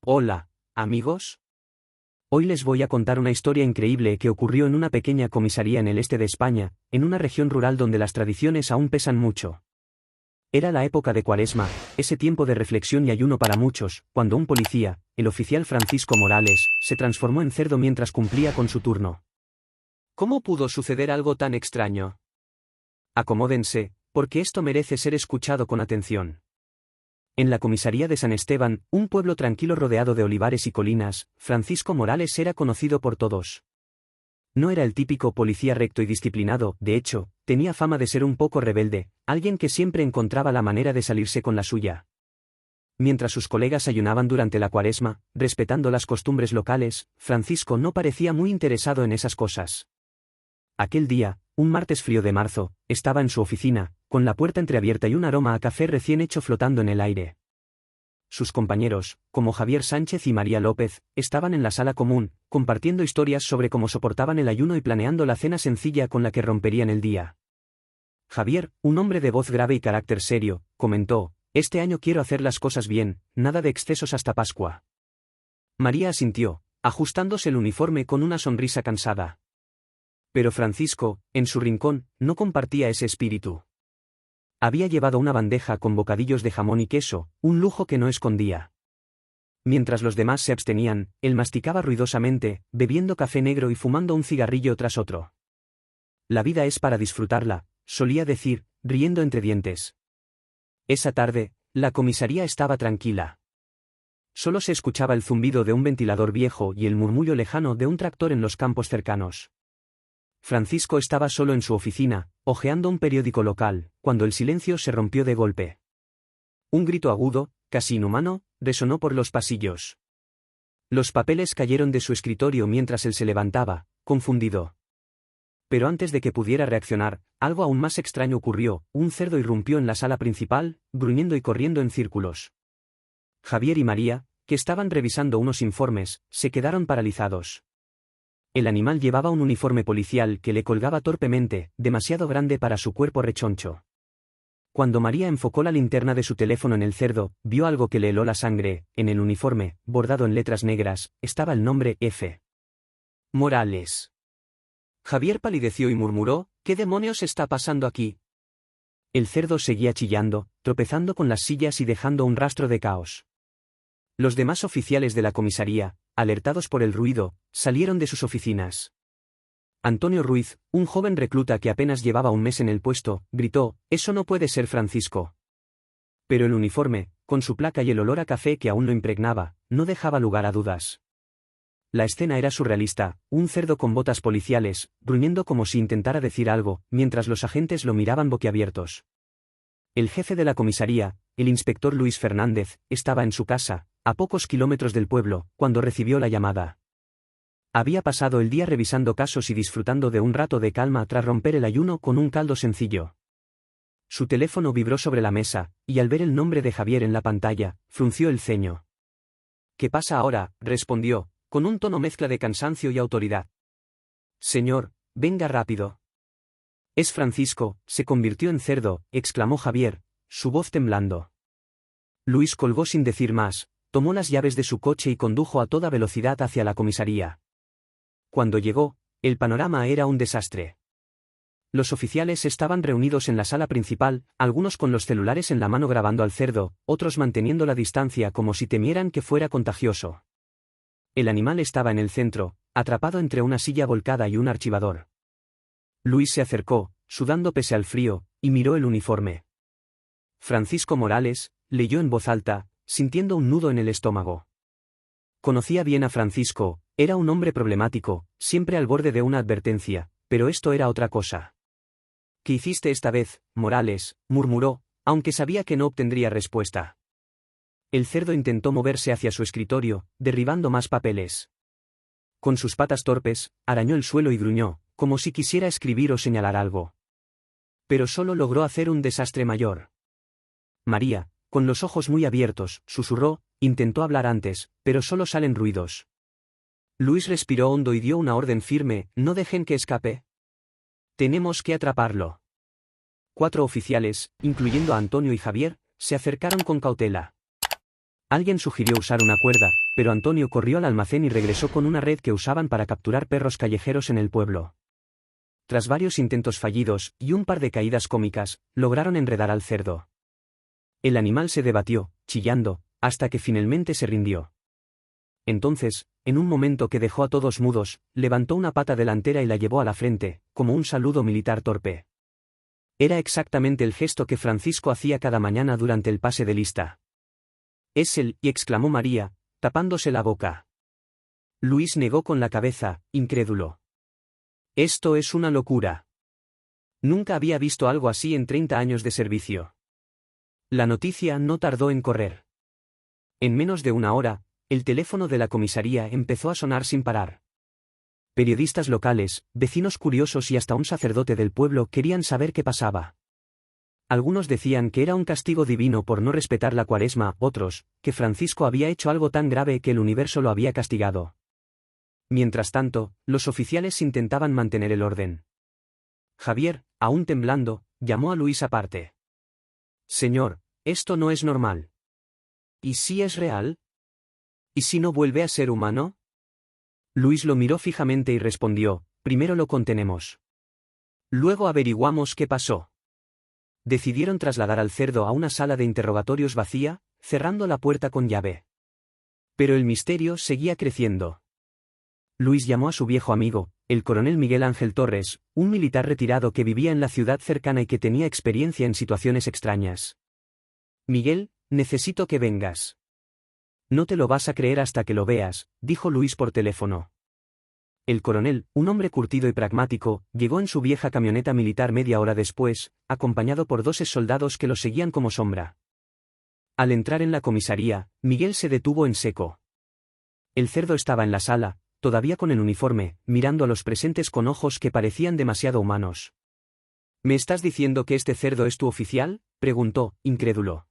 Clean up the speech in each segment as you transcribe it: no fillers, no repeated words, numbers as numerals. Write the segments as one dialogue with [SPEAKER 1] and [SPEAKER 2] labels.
[SPEAKER 1] Hola, amigos. Hoy les voy a contar una historia increíble que ocurrió en una pequeña comisaría en el este de España, en una región rural donde las tradiciones aún pesan mucho. Era la época de Cuaresma, ese tiempo de reflexión y ayuno para muchos, cuando un policía, el oficial Francisco Morales, se transformó en cerdo mientras cumplía con su turno. ¿Cómo pudo suceder algo tan extraño? Acomódense, porque esto merece ser escuchado con atención. En la comisaría de San Esteban, un pueblo tranquilo rodeado de olivares y colinas, Francisco Morales era conocido por todos. No era el típico policía recto y disciplinado, de hecho, tenía fama de ser un poco rebelde, alguien que siempre encontraba la manera de salirse con la suya. Mientras sus colegas ayunaban durante la Cuaresma, respetando las costumbres locales, Francisco no parecía muy interesado en esas cosas. Aquel día, un martes frío de marzo, estaba en su oficina, con la puerta entreabierta y un aroma a café recién hecho flotando en el aire. Sus compañeros, como Javier Sánchez y María López, estaban en la sala común, compartiendo historias sobre cómo soportaban el ayuno y planeando la cena sencilla con la que romperían el día. Javier, un hombre de voz grave y carácter serio, comentó: «Este año quiero hacer las cosas bien, nada de excesos hasta Pascua». María asintió, ajustándose el uniforme con una sonrisa cansada. Pero Francisco, en su rincón, no compartía ese espíritu. Había llevado una bandeja con bocadillos de jamón y queso, un lujo que no escondía. Mientras los demás se abstenían, él masticaba ruidosamente, bebiendo café negro y fumando un cigarrillo tras otro. «La vida es para disfrutarla», solía decir, riendo entre dientes. Esa tarde, la comisaría estaba tranquila. Solo se escuchaba el zumbido de un ventilador viejo y el murmullo lejano de un tractor en los campos cercanos. Francisco estaba solo en su oficina, hojeando un periódico local, cuando el silencio se rompió de golpe. Un grito agudo, casi inhumano, resonó por los pasillos. Los papeles cayeron de su escritorio mientras él se levantaba, confundido. Pero antes de que pudiera reaccionar, algo aún más extraño ocurrió: un cerdo irrumpió en la sala principal, gruñendo y corriendo en círculos. Javier y María, que estaban revisando unos informes, se quedaron paralizados. El animal llevaba un uniforme policial que le colgaba torpemente, demasiado grande para su cuerpo rechoncho. Cuando María enfocó la linterna de su teléfono en el cerdo, vio algo que le heló la sangre. En el uniforme, bordado en letras negras, estaba el nombre F. Morales. Javier palideció y murmuró: «¿Qué demonios está pasando aquí?». El cerdo seguía chillando, tropezando con las sillas y dejando un rastro de caos. Los demás oficiales de la comisaría, alertados por el ruido, salieron de sus oficinas. Antonio Ruiz, un joven recluta que apenas llevaba un mes en el puesto, gritó: «Eso no puede ser Francisco». Pero el uniforme, con su placa y el olor a café que aún lo impregnaba, no dejaba lugar a dudas. La escena era surrealista: un cerdo con botas policiales, gruñendo como si intentara decir algo, mientras los agentes lo miraban boquiabiertos. El jefe de la comisaría, el inspector Luis Fernández, estaba en su casa, a pocos kilómetros del pueblo, cuando recibió la llamada. Había pasado el día revisando casos y disfrutando de un rato de calma tras romper el ayuno con un caldo sencillo. Su teléfono vibró sobre la mesa, y al ver el nombre de Javier en la pantalla, frunció el ceño. «¿Qué pasa ahora?», respondió, con un tono mezcla de cansancio y autoridad. «Señor, venga rápido». «Es Francisco, se convirtió en cerdo», exclamó Javier, su voz temblando. Luis colgó sin decir más, tomó las llaves de su coche y condujo a toda velocidad hacia la comisaría. Cuando llegó, el panorama era un desastre. Los oficiales estaban reunidos en la sala principal, algunos con los celulares en la mano grabando al cerdo, otros manteniendo la distancia como si temieran que fuera contagioso. El animal estaba en el centro, atrapado entre una silla volcada y un archivador. Luis se acercó, sudando pese al frío, y miró el uniforme. «Francisco Morales», leyó en voz alta, sintiendo un nudo en el estómago. Conocía bien a Francisco, era un hombre problemático, siempre al borde de una advertencia, pero esto era otra cosa. «¿Qué hiciste esta vez, Morales?», murmuró, aunque sabía que no obtendría respuesta. El cerdo intentó moverse hacia su escritorio, derribando más papeles. Con sus patas torpes, arañó el suelo y gruñó, como si quisiera escribir o señalar algo. Pero solo logró hacer un desastre mayor. María, con los ojos muy abiertos, susurró: «Intentó hablar antes, pero solo salen ruidos». Luis respiró hondo y dio una orden firme: «No dejen que escape. Tenemos que atraparlo». 4 oficiales, incluyendo a Antonio y Javier, se acercaron con cautela. Alguien sugirió usar una cuerda, pero Antonio corrió al almacén y regresó con una red que usaban para capturar perros callejeros en el pueblo. Tras varios intentos fallidos y un par de caídas cómicas, lograron enredar al cerdo. El animal se debatió, chillando, hasta que finalmente se rindió. Entonces, en un momento que dejó a todos mudos, levantó una pata delantera y la llevó a la frente, como un saludo militar torpe. Era exactamente el gesto que Francisco hacía cada mañana durante el pase de lista. «Es él», y exclamó María, tapándose la boca. Luis negó con la cabeza, incrédulo. «Esto es una locura. Nunca había visto algo así en 30 años de servicio». La noticia no tardó en correr. En menos de una hora, el teléfono de la comisaría empezó a sonar sin parar. Periodistas locales, vecinos curiosos y hasta un sacerdote del pueblo querían saber qué pasaba. Algunos decían que era un castigo divino por no respetar la Cuaresma, otros, que Francisco había hecho algo tan grave que el universo lo había castigado. Mientras tanto, los oficiales intentaban mantener el orden. Javier, aún temblando, llamó a Luis aparte. «Señor, esto no es normal. ¿Y si es real? ¿Y si no vuelve a ser humano?» Luis lo miró fijamente y respondió: «Primero lo contenemos. Luego averiguamos qué pasó». Decidieron trasladar al cerdo a una sala de interrogatorios vacía, cerrando la puerta con llave. Pero el misterio seguía creciendo. Luis llamó a su viejo amigo, el coronel Miguel Ángel Torres, un militar retirado que vivía en la ciudad cercana y que tenía experiencia en situaciones extrañas. «Miguel, necesito que vengas». «No te lo vas a creer hasta que lo veas», dijo Luis por teléfono. El coronel, un hombre curtido y pragmático, llegó en su vieja camioneta militar media hora después, acompañado por 2 soldados que lo seguían como sombra. Al entrar en la comisaría, Miguel se detuvo en seco. El cerdo estaba en la sala, todavía con el uniforme, mirando a los presentes con ojos que parecían demasiado humanos. «¿Me estás diciendo que este cerdo es tu oficial?», preguntó, incrédulo.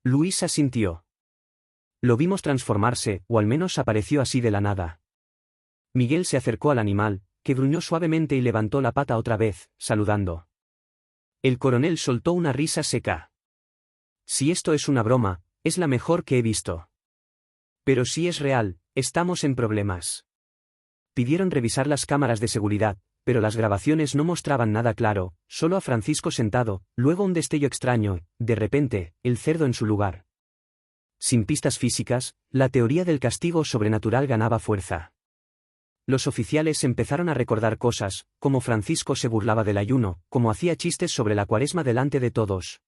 [SPEAKER 1] Luis asintió. «Lo vimos transformarse, o al menos apareció así de la nada». Miguel se acercó al animal, que gruñó suavemente y levantó la pata otra vez, saludando. El coronel soltó una risa seca. «Si esto es una broma, es la mejor que he visto. Pero si es real, estamos en problemas». Pidieron revisar las cámaras de seguridad, pero las grabaciones no mostraban nada claro, solo a Francisco sentado, luego un destello extraño, de repente, el cerdo en su lugar. Sin pistas físicas, la teoría del castigo sobrenatural ganaba fuerza. Los oficiales empezaron a recordar cosas, como Francisco se burlaba del ayuno, como hacía chistes sobre la Cuaresma delante de todos.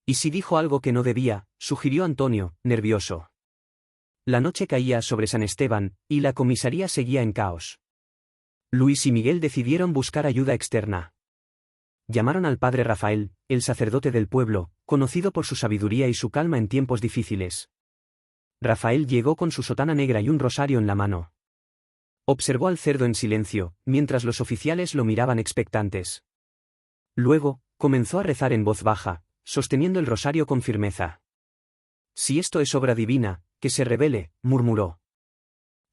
[SPEAKER 1] «¿Y si dijo algo que no debía?», sugirió Antonio, nervioso. La noche caía sobre San Esteban, y la comisaría seguía en caos. Luis y Miguel decidieron buscar ayuda externa. Llamaron al padre Rafael, el sacerdote del pueblo, conocido por su sabiduría y su calma en tiempos difíciles. Rafael llegó con su sotana negra y un rosario en la mano. Observó al cerdo en silencio, mientras los oficiales lo miraban expectantes. Luego, comenzó a rezar en voz baja, sosteniendo el rosario con firmeza. «Si esto es obra divina, que se revele», murmuró.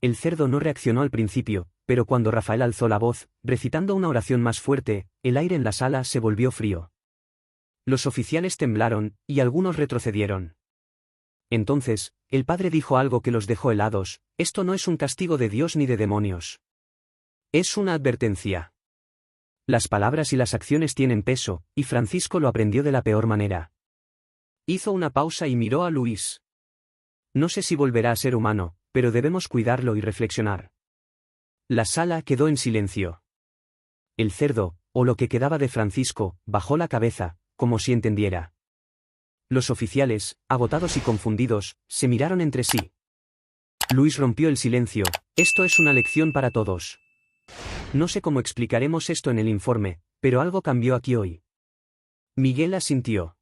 [SPEAKER 1] El cerdo no reaccionó al principio, pero cuando Rafael alzó la voz, recitando una oración más fuerte, el aire en la sala se volvió frío. Los oficiales temblaron, y algunos retrocedieron. Entonces, el padre dijo algo que los dejó helados: «Esto no es un castigo de Dios ni de demonios. Es una advertencia». Las palabras y las acciones tienen peso, y Francisco lo aprendió de la peor manera. Hizo una pausa y miró a Luis. «No sé si volverá a ser humano, pero debemos cuidarlo y reflexionar». La sala quedó en silencio. El cerdo, o lo que quedaba de Francisco, bajó la cabeza, como si entendiera. Los oficiales, agotados y confundidos, se miraron entre sí. Luis rompió el silencio: «Esto es una lección para todos. No sé cómo explicaremos esto en el informe, pero algo cambió aquí hoy». Miguel asintió.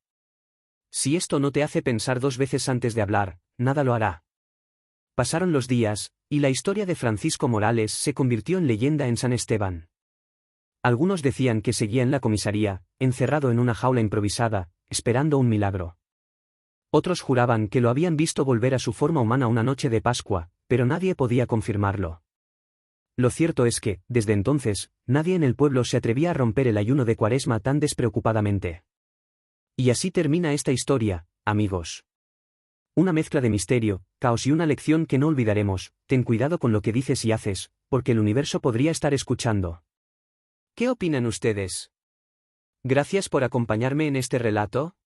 [SPEAKER 1] «Si esto no te hace pensar 2 veces antes de hablar, nada lo hará». Pasaron los días, y la historia de Francisco Morales se convirtió en leyenda en San Esteban. Algunos decían que seguía en la comisaría, encerrado en una jaula improvisada, esperando un milagro. Otros juraban que lo habían visto volver a su forma humana una noche de Pascua, pero nadie podía confirmarlo. Lo cierto es que, desde entonces, nadie en el pueblo se atrevía a romper el ayuno de Cuaresma tan despreocupadamente. Y así termina esta historia, amigos. Una mezcla de misterio, caos y una lección que no olvidaremos. Ten cuidado con lo que dices y haces, porque el universo podría estar escuchando. ¿Qué opinan ustedes? Gracias por acompañarme en este relato.